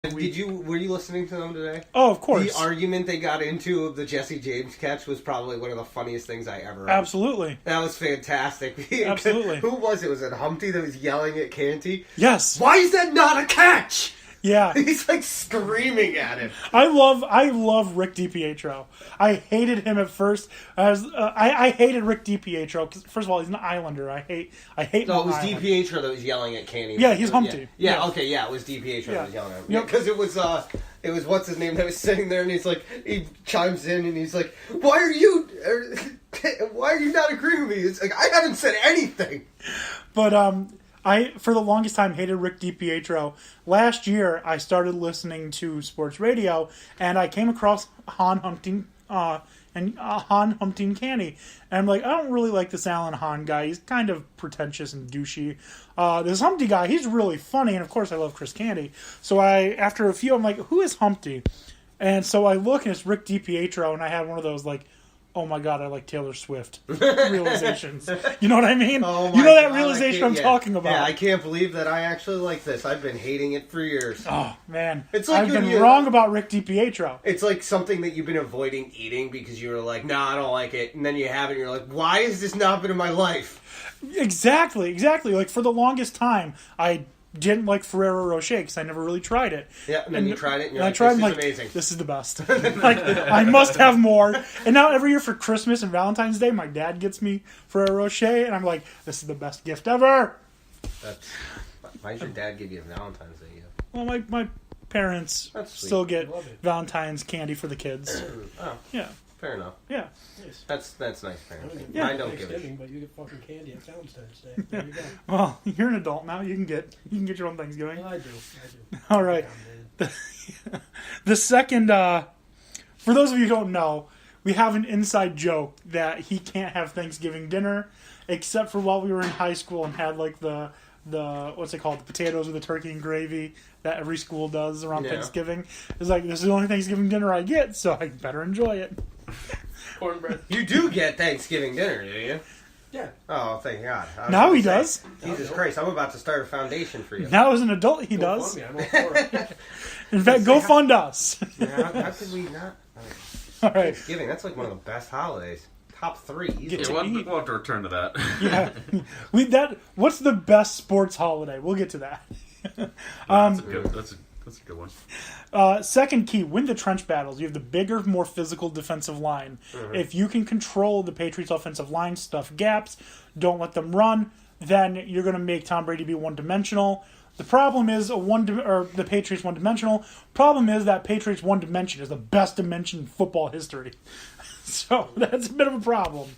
Were you listening to them today? Oh, of course. The argument they got into of the Jesse James catch was probably one of the funniest things I ever heard. Absolutely. That was fantastic. Absolutely. Who was it? Was it Humpty that was yelling at Canty? Yes. Why is that not a catch? Yeah. He's like screaming at him. I love Rick DiPietro. I hated him at first. I hated Rick DiPietro because first of all he's an Islander. I hate. No, it was DiPietro that was yelling at Canty. Yeah, he's Humpty. Yeah. Okay. Yeah, it was DiPietro that was yelling at him. Yeah, because it was what's his name that was sitting there and he chimes in and he's like, why are you not agreeing with me? It's like I haven't said anything. But I, for the longest time, hated Rick DiPietro. Last year, I started listening to sports radio, and I came across Han Humpty and Canty. And I'm like, I don't really like this Alan Hahn guy. He's kind of pretentious and douchey. This Humpty guy, he's really funny, and of course I love Chris Canty. So after a few, I'm like, who is Humpty? And so I look, and it's Rick DiPietro, and I had one of those, like, oh my god, I like Taylor Swift realizations. You know what I mean? Oh you know that god, realization I'm talking about. Yeah, I can't believe that I actually like this. I've been hating it for years. Oh, man. It's like I've been wrong about Rick DiPietro. It's like something that you've been avoiding eating because you were like, nah, I don't like it. And then you have it and you're like, why has this not been in my life? Exactly. Like, for the longest time, I didn't like Ferrero Rocher because I never really tried it. Yeah, and then you tried it and you're like, this is like, amazing. This is the best. Like, I must have more. And now every year for Christmas and Valentine's Day, my dad gets me Ferrero Rocher, and I'm like, this is the best gift ever. Why does your dad give you a Valentine's Day gift? Well, my parents still get Valentine's candy for the kids. Oh. Yeah. Fair enough. Yeah. Nice. That's nice parenting. Yeah. Mine don't give a shit. But you get fucking candy at Valentine's Day. There you go. Well, you're an adult now. You can get your own Thanksgiving. Well, I do. All right. The second, for those of you who don't know, we have an inside joke that he can't have Thanksgiving dinner, except for while we were in high school and had like the what's it called, the potatoes with the turkey and gravy that every school does around Thanksgiving. It's like, this is the only Thanksgiving dinner I get, so I better enjoy it. Cornbread. You do get Thanksgiving dinner, do you? Yeah. Oh, thank God. Now he does. Jesus Christ, I'm about to start a foundation for you. Now as an adult, he does. Me. I'm all for it. In fact, go fund us. Yeah, how could we not? All right. Thanksgiving, that's like one of the best holidays. Top 3. Get Yeah, we'll have to return to that. Yeah. What's the best sports holiday? We'll get to that. That's a good one. Second key, win the trench battles. You have the bigger, more physical defensive line. Mm-hmm. If you can control the Patriots' offensive line, stuff gaps, don't let them run, then you're going to make Tom Brady be one-dimensional. The problem is the Patriots one-dimensional. Problem is that Patriots one dimension is the best dimension in football history. So that's a bit of a problem.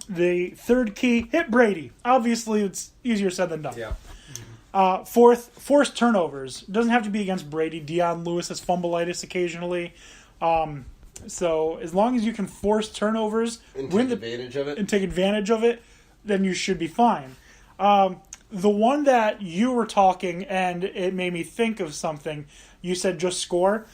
The third key, hit Brady. Obviously, it's easier said than done. Yeah. Fourth, force turnovers. Doesn't have to be against Brady. Dion Lewis has fumbleitis occasionally. So as long as you can force turnovers and take advantage of it, then you should be fine. The one that you were talking, and it made me think of something. You said just score.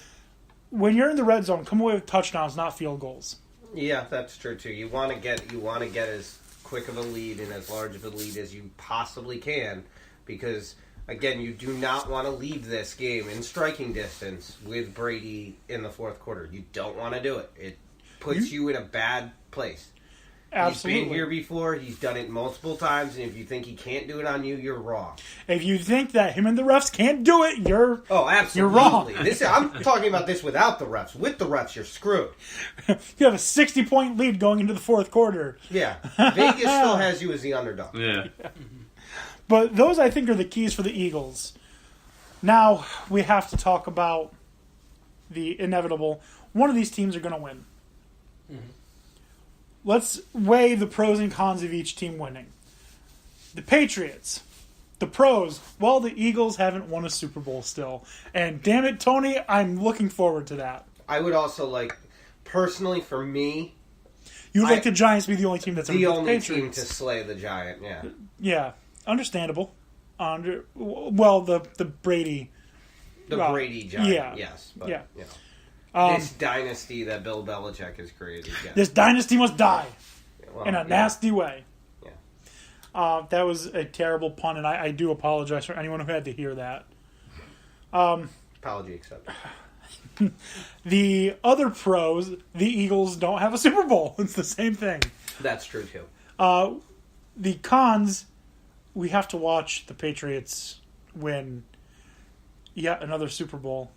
When you're in the red zone, come away with touchdowns, not field goals. Yeah, that's true too. You want to get as quick of a lead and as large of a lead as you possibly can, because again, you do not want to leave this game in striking distance with Brady in the fourth quarter. You don't want to do it. It puts you in a bad place. Absolutely. He's been here before. He's done it multiple times, and if you think he can't do it on you, you're wrong. If you think that him and the refs can't do it, you're absolutely. You're wrong. I'm talking about this without the refs. With the refs, you're screwed. You have a 60-point lead going into the fourth quarter. Yeah. Vegas still has you as the underdog. Yeah. But those, I think, are the keys for the Eagles. Now, we have to talk about the inevitable. One of these teams are going to win. Mm-hmm. Let's weigh the pros and cons of each team winning. The Patriots. The pros. Well, the Eagles haven't won a Super Bowl still. And damn it, Tony, I'm looking forward to that. I would also personally, for me... You would like the Giants to be the only team that's ever the beat only the Patriots. team to slay the Giant, yeah. Yeah, understandable. The Brady... The Brady Giant, yes. But, yeah. You know, this dynasty that Bill Belichick has created. Yes. This dynasty must die in a nasty way. Yeah. That was a terrible pun, and I do apologize for anyone who had to hear that. Apology accepted. The other pros, the Eagles don't have a Super Bowl. It's the same thing. That's true too. The cons, we have to watch the Patriots win yet another Super Bowl.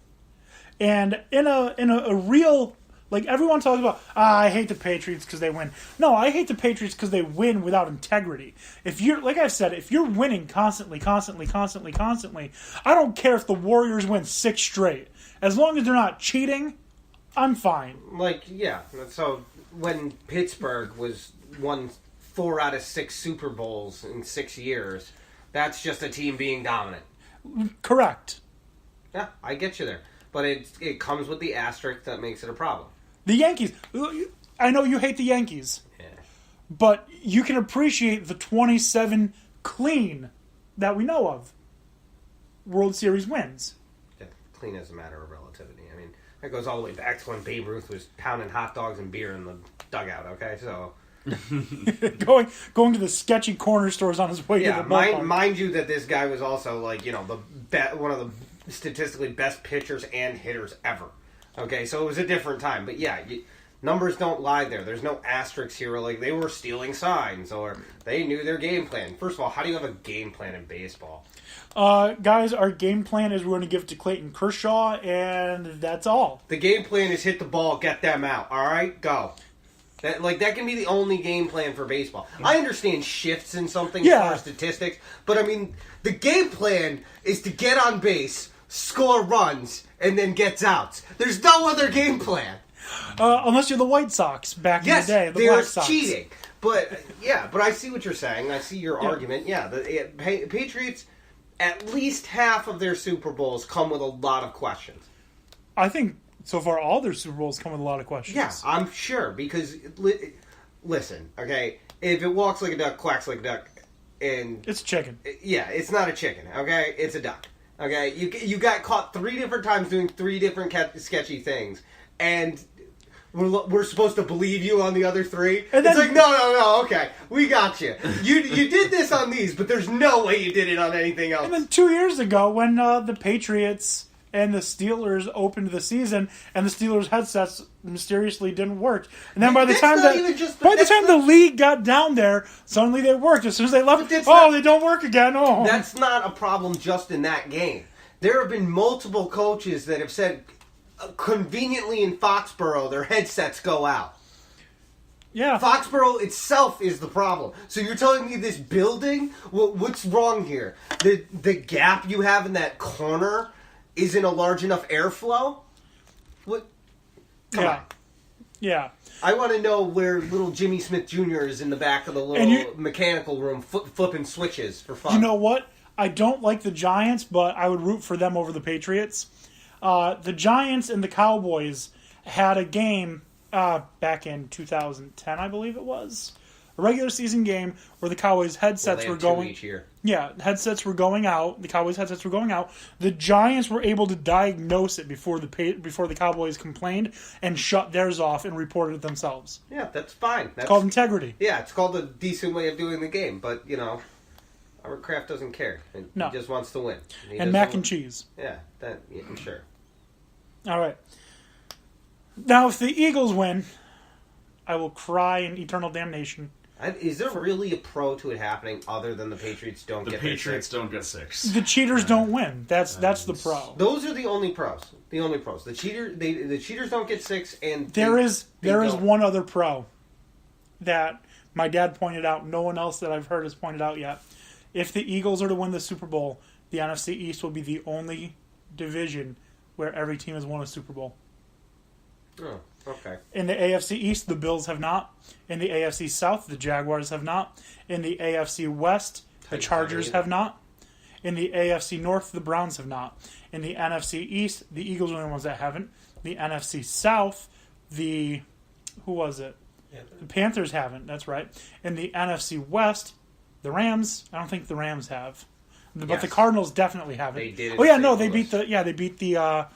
And in a real, like, everyone talks about, I hate the Patriots because they win. No, I hate the Patriots because they win without integrity. If you're, like I've said, if you're winning constantly, I don't care if the Warriors win 6 straight. As long as they're not cheating, I'm fine. Like, yeah. So when Pittsburgh won 4 out of 6 Super Bowls in 6 years, that's just a team being dominant. Correct. Yeah, I get you there. But it comes with the asterisk that makes it a problem. The Yankees. I know you hate the Yankees. Yeah. But you can appreciate the 27 clean that we know of World Series wins. Yeah, clean as a matter of relativity. I mean, that goes all the way back to when Babe Ruth was pounding hot dogs and beer in the dugout, okay? So... going to the sketchy corner stores on his way to the ballpark. Mind you that this guy was also, like, you know, one of the statistically best pitchers and hitters ever. Okay, so it was a different time. But yeah, numbers don't lie there. There's no asterisks here. Like, they were stealing signs or they knew their game plan. First of all, how do you have a game plan in baseball? Guys, our game plan is we're going to give it to Clayton Kershaw, and that's all. The game plan is hit the ball, get them out. All right, go. That can be the only game plan for baseball. I understand shifts in something for statistics, but I mean, the game plan is to get on base, score runs, and then gets outs. There's no other game plan. Unless you're the White Sox back in the day. The they're Black Sox. cheating. But I see what you're saying. I see your argument. Yeah, the Patriots, at least half of their Super Bowls come with a lot of questions. I think so far all their Super Bowls come with a lot of questions. Yeah, I'm sure. Because, listen, okay, if it walks like a duck, quacks like a duck, and... It's chicken. Yeah, it's not a chicken, okay? It's a duck. Okay? You got caught 3 different times doing 3 different sketchy things, and... We're supposed to believe you on the other 3? And it's like, no, okay. We got you. You did this on these, but there's no way you did it on anything else. And then 2 years ago, when the Patriots and the Steelers opened the season, and the Steelers' headsets mysteriously didn't work. And then by the time the league got down there, suddenly they worked. As soon as they left, they don't work again. Oh. That's not a problem just in that game. There have been multiple coaches that have said... conveniently in Foxborough, their headsets go out. Yeah. Foxborough itself is the problem. So you're telling me this building? What's wrong here? The gap you have in that corner isn't a large enough airflow? What? Come on. Yeah. I want to know where little Jimmy Smith Jr. is in the back of the little mechanical room flipping switches for fun. You know what? I don't like the Giants, but I would root for them over the Patriots. The Giants and the Cowboys had a game back in 2010, I believe it was. A regular season game where the Cowboys' headsets were going... 2 each year. Yeah, headsets were going out. The Cowboys' headsets were going out. The Giants were able to diagnose it before the Cowboys complained and shut theirs off and reported it themselves. Yeah, that's fine. It's called integrity. Yeah, it's called a decent way of doing the game, but, you know... Robert Kraft doesn't care. He just wants to win. And mac and cheese. Yeah, I'm sure. All right. Now, if the Eagles win, I will cry in eternal damnation. Is there really a pro to it happening other than the Patriots don't get 6? The Patriots don't get 6. The cheaters don't win. That's the pro. Those are the only pros. The only pros. The cheaters don't get 6, and there is one other pro that my dad pointed out. No one else that I've heard has pointed out yet. If the Eagles are to win the Super Bowl, the NFC East will be the only division where every team has won a Super Bowl. Oh, okay. In the AFC East, the Bills have not. In the AFC South, the Jaguars have not. In the AFC West, the Chargers have not. In the AFC North, the Browns have not. In the NFC East, the Eagles are the only ones that haven't. The NFC South, who was it? The Panthers haven't. That's right. In the NFC West, the Rams. I don't think the Rams have, but the Cardinals definitely haven't. They did. They beat the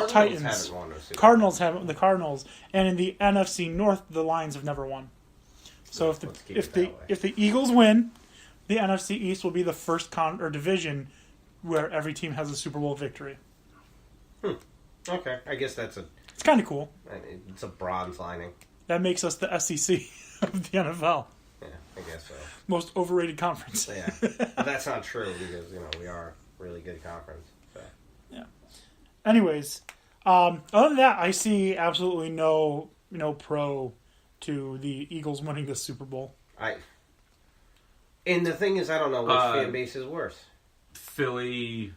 Titans. Haven't won Cardinals haven't. The Cardinals, and in the NFC North, the Lions have never won. So if the Eagles win, the NFC East will be the first division where every team has a Super Bowl victory. Okay, I guess it's kind of cool. a bronze lining. That makes us the SEC of the NFL. Yeah, I guess so. Most overrated conference. Yeah, but that's not true because we are a really good conference. So. Yeah. Anyways, other than that, I see absolutely no pro to the Eagles winning the Super Bowl. And the thing is, I don't know which fan base is worse. Philly,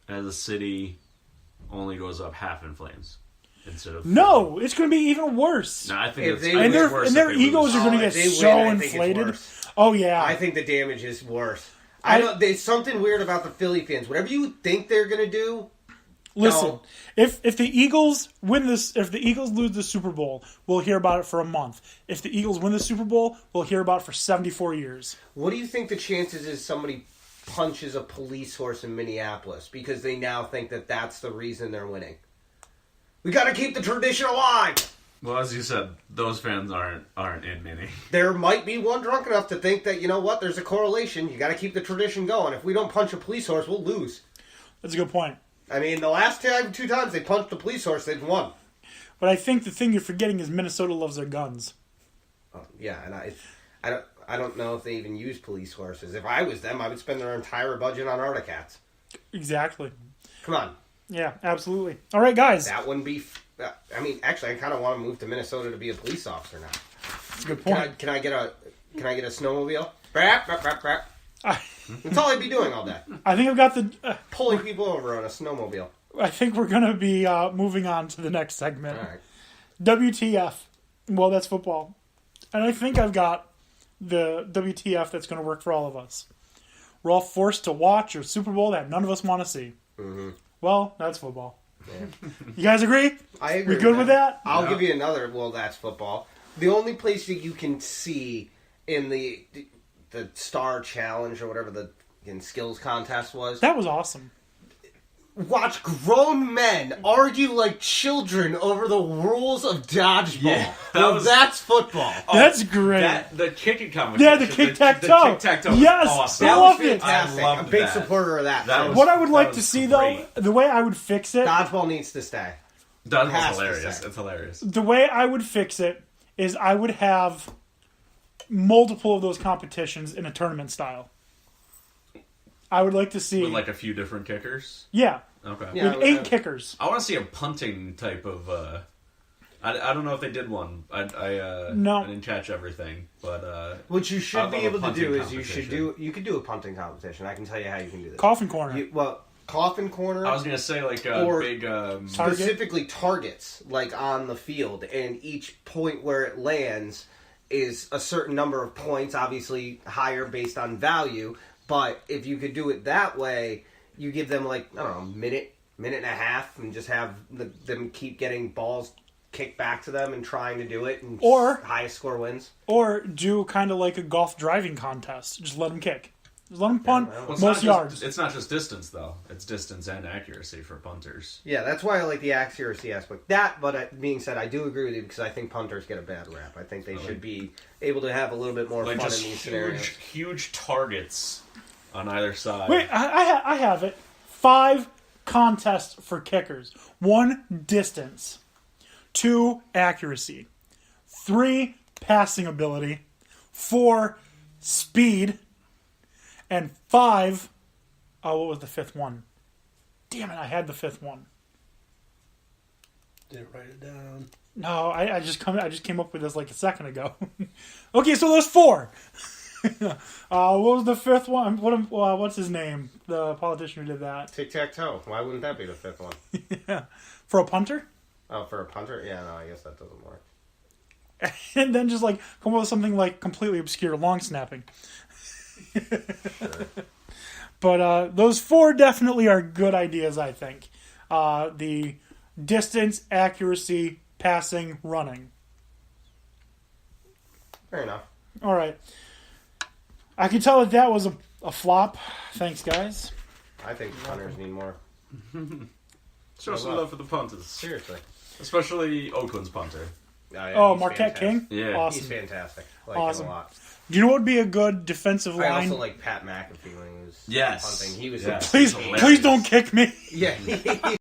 as a city, only goes up half in flames instead of. No, it's going to be even worse. No, I think it's worse. And their egos are going to get so inflated. Oh yeah, I think the damage is worse. I know there's something weird about the Philly fans. Whatever you think they're going to do. Listen, no. if the Eagles win this, if the Eagles lose the Super Bowl, we'll hear about it for a month. If the Eagles win the Super Bowl, we'll hear about it for 74 years. What do you think the chances is somebody punches a police horse in Minneapolis because they now think that that's the reason they're winning? We got to keep the tradition alive. Well, as you said, those fans aren't in Minnie. There might be one drunk enough to think that, you know what, there's a correlation. You got to keep the tradition going. If we don't punch a police horse, we'll lose. That's a good point. I mean, the last two times they punched a police horse, they've won. But I think the thing you're forgetting is Minnesota loves their guns. Yeah, and I don't know if they even use police horses. If I was them, I would spend their entire budget on Articats. Exactly. Come on. Yeah, absolutely. All right, guys. That wouldn't be... I mean, actually, I kind of want to move to Minnesota to be a police officer now. That's a good point. Can I get a snowmobile? Brap, brap, brap, brap. That's all I'd be doing all day. I think I've got the... Pulling people over on a snowmobile. I think we're going to be moving on to the next segment. All right. WTF. Well, that's football. And I think I've got the WTF that's going to work for all of us. We're all forced to watch a Super Bowl that none of us want to see. Mm-hmm. Well, that's football. Yeah. You guys agree? I agree. We good with that? I'll give you another. Well, that's football. The only place that you can see in the Star Challenge or whatever the skills contest was. That was awesome. Watch grown men argue like children over the rules of dodgeball. Yeah, that's football. That's great. The kicking competition. Yeah, the kick-tac-toe. The kick-tac-toe. Yes, awesome. I love it. Fantastic. I loved a big that. supporter of that. What I would like to see, though, the way I would fix it... Dodgeball needs to stay. Dodgeball's hilarious. It's hilarious. The way I would fix it is I would have multiple of those competitions in a tournament style. I would like to see... With like a few different kickers? Yeah. Okay. Yeah, with 8 kickers. I want to see a punting type of... I don't know if they did one. I didn't catch everything, but... What you should be able to do is you could do a punting competition. I can tell you how you can do this. Coffin corner. Coffin corner. I was going to say like or big... specifically targets, like on the field, and each point where it lands is a certain number of points, obviously higher based on value, but if you could do it that way, you give them like, I don't know, minute and a half, and just have them keep getting balls kicked back to them and trying to do it, and highest score wins. Or do kind of like a golf driving contest. Just let them kick. Just let them punt most yards. It's not just distance, though. It's distance and accuracy for punters. Yeah, that's why I like the accuracy aspect. But being said, I do agree with you because I think punters get a bad rap. I think they should be able to have a little bit more fun in these scenarios. Huge targets on either side. Wait, I have it. 5 contests for kickers. 1, distance. 2, accuracy. 3, passing ability. 4, speed. And 5, what was the 5th one? Damn it, I had the 5th one. Didn't write it down. No, I just came up with this like a second ago. Okay, so there's 4. What was the 5th one? What's his name? The politician who did that. Tic-tac-toe. Why wouldn't that be the 5th one? Yeah. For a punter? Oh, for a punter? Yeah, no, I guess that doesn't work. And then just like come up with something like completely obscure, long snapping. Sure. But those 4 definitely are good ideas, I think. The distance, accuracy, passing, running. Fair enough. All right. I can tell that was a flop. Thanks, guys. I think punters need more. Show some love for the punters. Seriously. Especially Oakland's punter. Yeah, Marquette fantastic. King? Yeah. Awesome. He's fantastic. I like Awesome. him a lot. Do you know what would be a good defensive I line? also like Pat McAfee when he was Yes. punting. He was Yes. Please don't kick me. yeah.